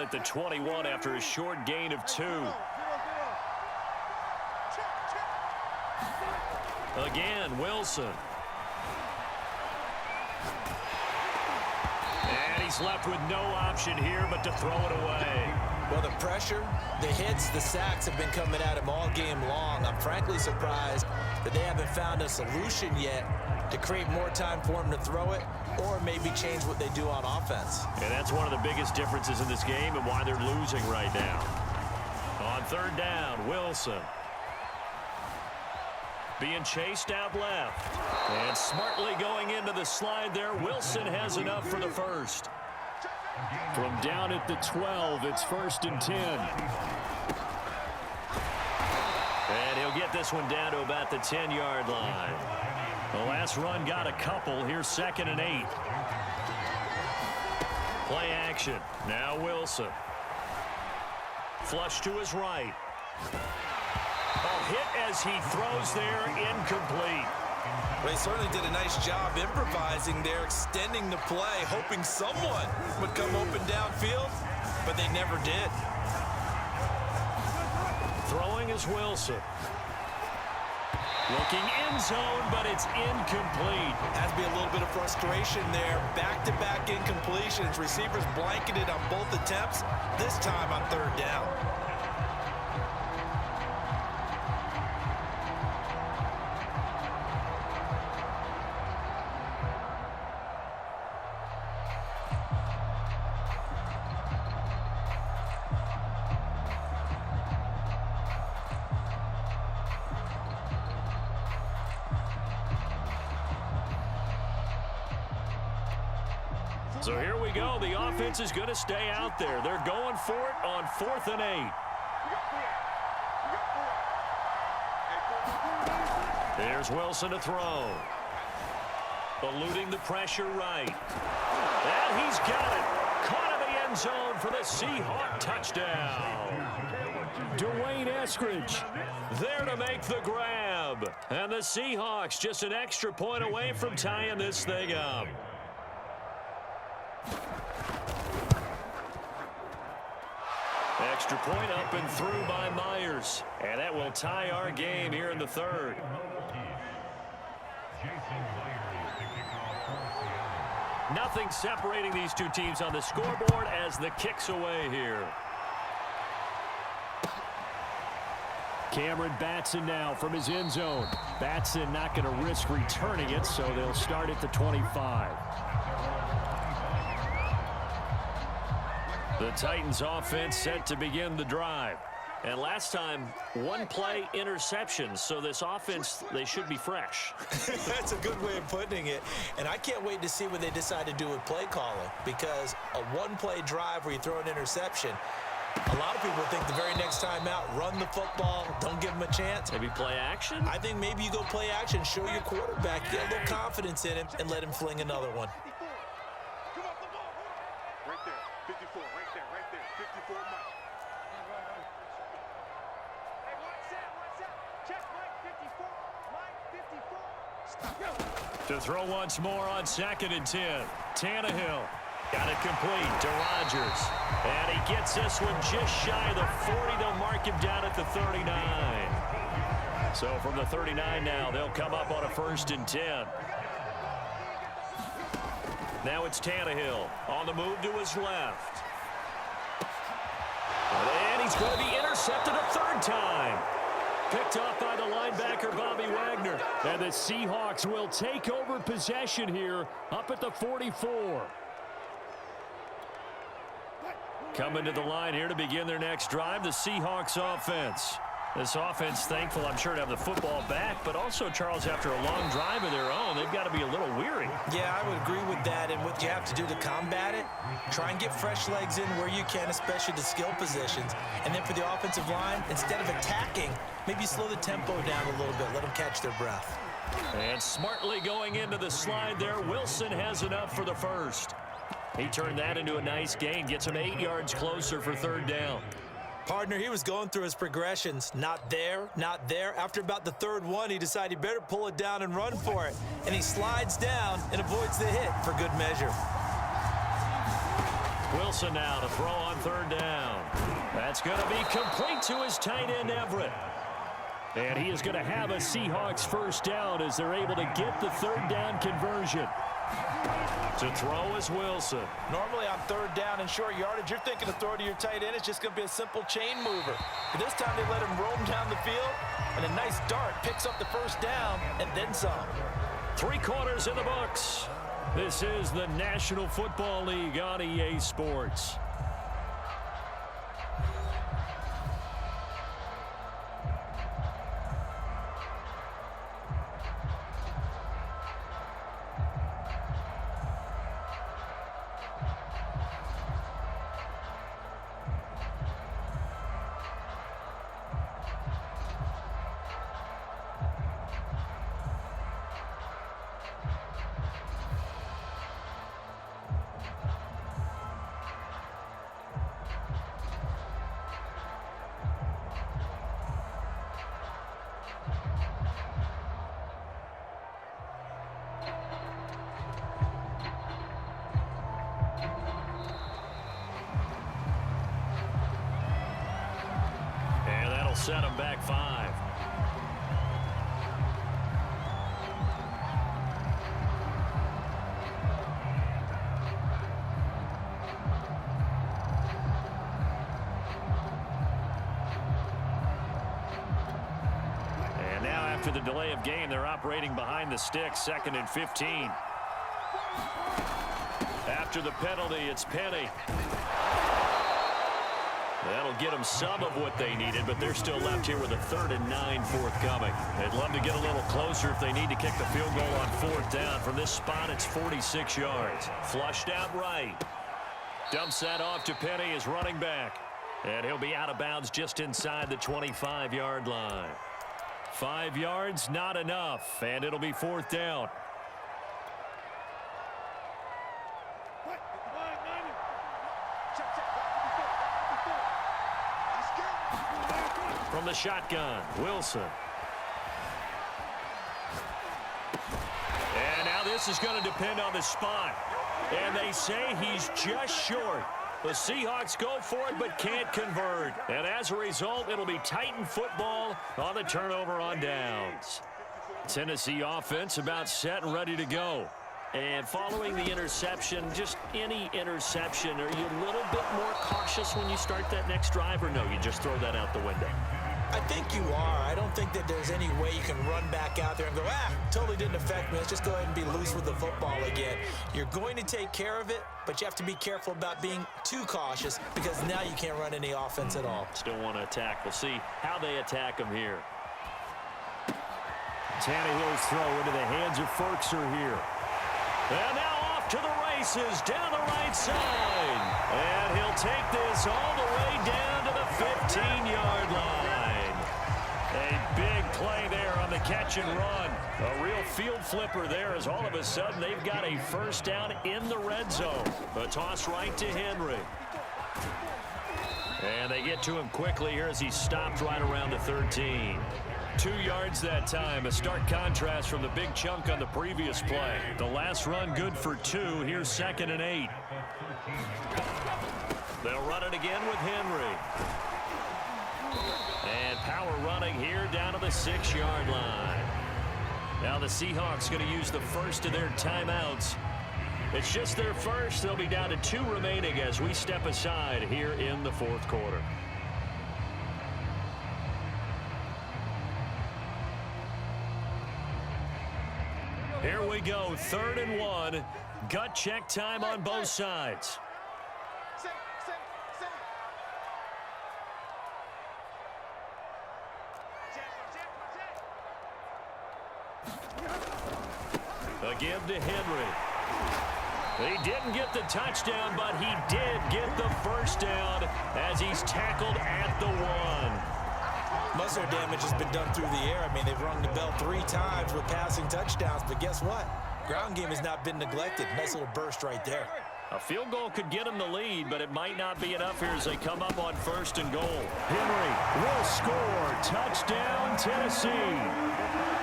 at the 21 after a short gain of 2. Again, Wilson. And he's left with no option here but to throw it away. Well, the pressure, the hits, the sacks have been coming at him all game long. I'm frankly surprised that they haven't found a solution yet to create more time for him to throw it or maybe change what they do on offense. And that's one of the biggest differences in this game and why they're losing right now. On third down, Wilson. Being chased out left. And smartly going into the slide there, Wilson has enough for the first. From down at the 12, it's 1st and 10. And he'll get this one down to about the 10-yard line. The last run got a couple. Here's 2nd and 8. Play action. Now Wilson. Flush to his right. A hit as he throws there, incomplete. Well, he certainly did a nice job improvising there, extending the play, hoping someone would come open downfield, but they never did. Throwing is Wilson. Looking end zone, but it's incomplete. Has to be a little bit of frustration there. Back-to-back incompletions. Receivers blanketed on both attempts, this time on third down. So here we go. The offense is going to stay out there. They're going for it on 4th and 8. There's Wilson to throw. Eluding the pressure right. And he's got it. Caught in the end zone for the Seahawk touchdown. Dwayne Eskridge there to make the grab. And the Seahawks just an extra point away from tying this thing up. Extra point up and through by Myers. And that will tie our game here in the 3rd. Nothing separating these two teams on the scoreboard as the kick's away here. Cameron Batson now from his end zone. Batson not going to risk returning it, so they'll start at the 25. The Titans offense set to begin the drive. And last time, 1-play interceptions. So this offense, they should be fresh. That's a good way of putting it. And I can't wait to see what they decide to do with play calling. Because a 1-play drive where you throw an interception, a lot of people think the very next time out, run the football, don't give them a chance. Maybe play action? I think maybe you go play action, show your quarterback, get a little confidence in him, and let him fling another one. To throw once more on 2nd and 10. Tannehill got it complete to Rodgers. And he gets this one just shy of the 40. They'll mark him down at the 39. So from the 39 now, they'll come up on a 1st and 10. Now it's Tannehill on the move to his left. And he's going to be intercepted a 3rd time. Picked off by the linebacker, Bobby Wagner. And the Seahawks will take over possession here up at the 44. Coming to the line here to begin their next drive, the Seahawks offense. This offense, thankful, I'm sure, to have the football back, but also, Charles, after a long drive of their own, they've got to be a little weary. Yeah, I would agree with that, and what you have to do to combat it, try and get fresh legs in where you can, especially the skill positions. And then for the offensive line, instead of attacking, maybe slow the tempo down a little bit, let them catch their breath. And smartly going into the slide there, Wilson has enough for the first. He turned that into a nice gain, gets him 8 yards closer for 3rd down. Partner, he was going through his progressions. Not there, not there. After about the 3rd one, he decided he better pull it down and run for it. And he slides down and avoids the hit for good measure. Wilson now to throw on third down. That's going to be complete to his tight end, Everett. And he is going to have a Seahawks first down as they're able to get the third down conversion. To throw is Wilson. Normally on third down and short yardage, you're thinking to throw to your tight end. It's just going to be a simple chain mover. But this time they let him roam down the field, and a nice dart picks up the first down and then some. 3 quarters in the books. This is the National Football League on EA Sports. Set him back 5. And now after the delay of game, they're operating behind the sticks, 2nd and 15. After the penalty, it's Penny. That'll get them some of what they needed, but they're still left here with a 3rd and 9 forthcoming. They'd love to get a little closer if they need to kick the field goal on 4th down. From this spot, it's 46 yards. Flushed out right. Dumps that off to Penny as running back. And he'll be out of bounds just inside the 25-yard line. 5 yards, not enough, and it'll be 4th down. From the shotgun, Wilson. And now this is going to depend on the spot. And they say he's just short. The Seahawks go for it but can't convert. And as a result, it'll be Titan football on the turnover on downs. Tennessee offense about set and ready to go. And following the interception, just any interception, are you a little bit more cautious when you start that next drive, or no, you just throw that out the window? I think you are. I don't think that there's any way you can run back out there and go, totally didn't affect me. Let's just go ahead and be loose with the football again. You're going to take care of it, but you have to be careful about being too cautious because now you can't run any offense at all. Still want to attack. We'll see how they attack him here. Tannehill's throw into the hands of Firkser here. And now off to the races down the right side. And he'll take this all the way down to the 15-yard line. A big play there on the catch and run. A real field flipper there as all of a sudden they've got a first down in the red zone. A toss right to Henry. And they get to him quickly here as he stopped right around the 13. 2 yards that time, a stark contrast from the big chunk on the previous play. The last run good for 2. Here's 2nd and 8. They'll run it again with Henry. And power running here down to the 6-yard line. Now the Seahawks going to use the first of their timeouts. It's just their first. They'll be down to 2 remaining as we step aside here in the 4th quarter. Here we go, 3rd and 1. Gut check time on both sides. Again to Henry. He didn't get the touchdown, but he did get the first down as he's tackled at the 1. Muscle damage has been done through the air. I mean, they've rung the bell 3 times with passing touchdowns, but guess what? Ground game has not been neglected. Nice little burst right there. A field goal could get them the lead, but it might not be enough here as they come up on 1st and goal. Henry will score. Touchdown, Tennessee.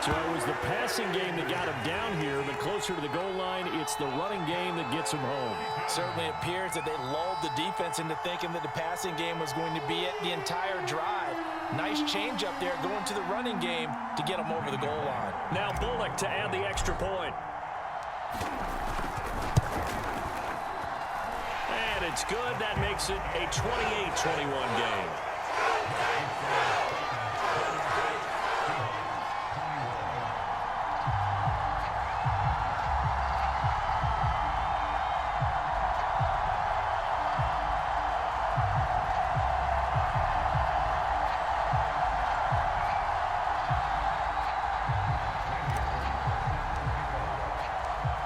So it was the passing game that got him down here, but closer to the goal line, it's the running game that gets him home. Certainly appears that they lulled the defense into thinking that the passing game was going to be it the entire drive. Nice change up there going to the running game to get them over the goal line. Now Bullock to add the extra point. And it's good. That makes it a 28-21 game.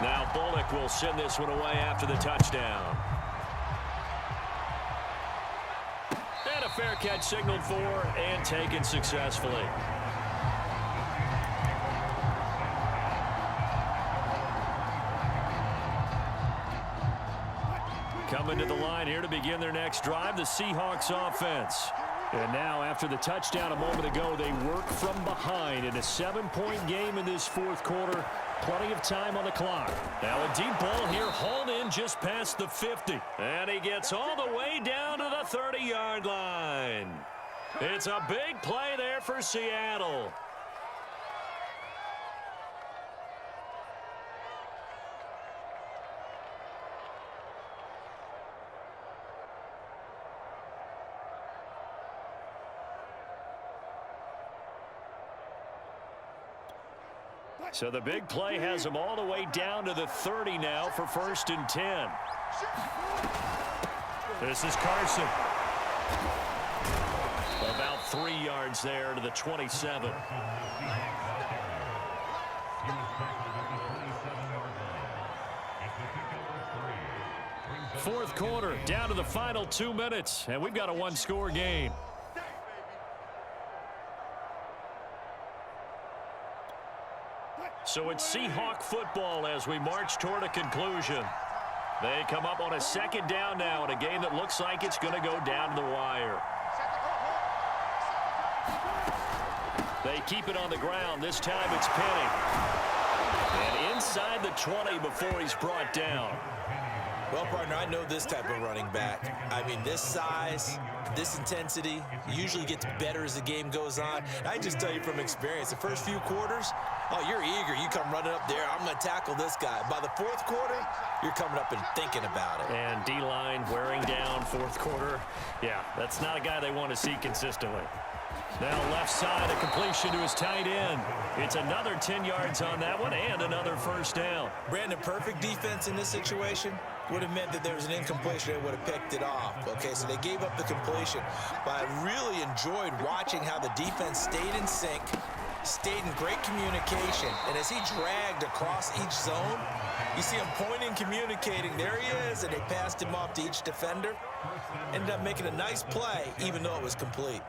Now Bullock will send this one away after the touchdown. And a fair catch signaled for and taken successfully. Coming to the line here to begin their next drive, the Seahawks offense. And now, after the touchdown a moment ago, they work from behind in a 7-point game in this fourth quarter. Plenty of time on the clock. Now a deep ball here, hauled in just past the 50. And he gets all the way down to the 30-yard line. It's a big play there for Seattle. So the big play has him all the way down to the 30 now for 1st and 10. This is Carson. About 3 yards there to the 27. Fourth quarter, down to the final 2 minutes, and we've got a one-score game. So it's Seahawk football as we march toward a conclusion. They come up on a 2nd down now in a game that looks like it's going to go down to the wire. They keep it on the ground. This time it's Penny. And inside the 20 before he's brought down. Well, partner, I know this type of running back. I mean, this size, this intensity usually gets better as the game goes on. I just tell you from experience, the first few quarters, oh, you're eager. You come running up there. I'm going to tackle this guy. By the fourth quarter, you're coming up and thinking about it. And D-line wearing down fourth quarter. Yeah, that's not a guy they want to see consistently. Now left side, a completion to his tight end. It's another 10 yards on that one and another 1st down. Brandon, perfect defense in this situation would have meant that there was an incompletion. They would have picked it off. Okay, so they gave up the completion. But I really enjoyed watching how the defense stayed in sync, stayed in great communication. And as he dragged across each zone, you see him pointing, communicating. There he is, and they passed him off to each defender. Ended up making a nice play, even though it was complete.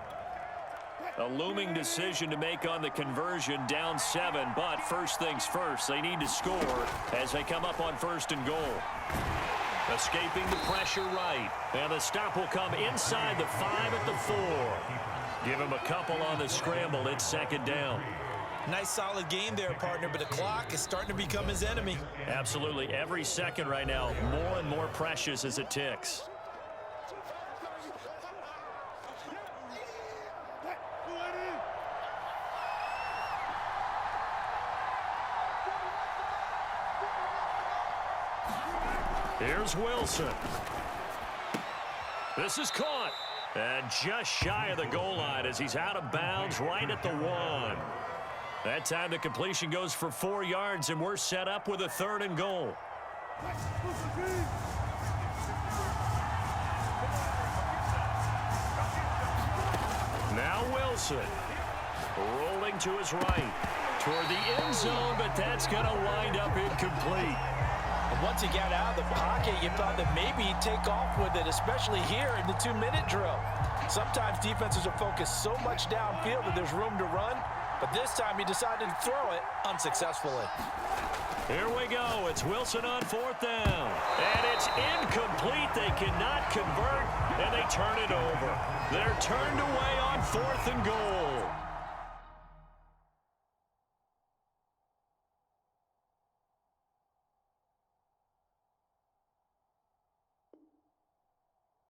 A looming decision to make on the conversion, down 7, but first things first, they need to score as they come up on 1st and goal. Escaping the pressure right, and the stop will come inside the 5 at the 4. Give him a couple on the scramble. It's 2nd down. Nice solid game there, partner, but the clock is starting to become his enemy. Absolutely. Every second right now, more and more precious as it ticks. Here's Wilson. This is caught. And just shy of the goal line as he's out of bounds right at the 1. That time the completion goes for 4 yards, and we're set up with a 3rd and goal. Now Wilson. Rolling to his right. Toward the end zone, but that's going to wind up incomplete. Once he got out of the pocket, you thought that maybe he'd take off with it, especially here in the 2-minute drill. Sometimes defenses are focused so much downfield that there's room to run, but this time he decided to throw it unsuccessfully. Here we go. It's Wilson on 4th down. And it's incomplete. They cannot convert, and they turn it over. They're turned away on 4th and goal.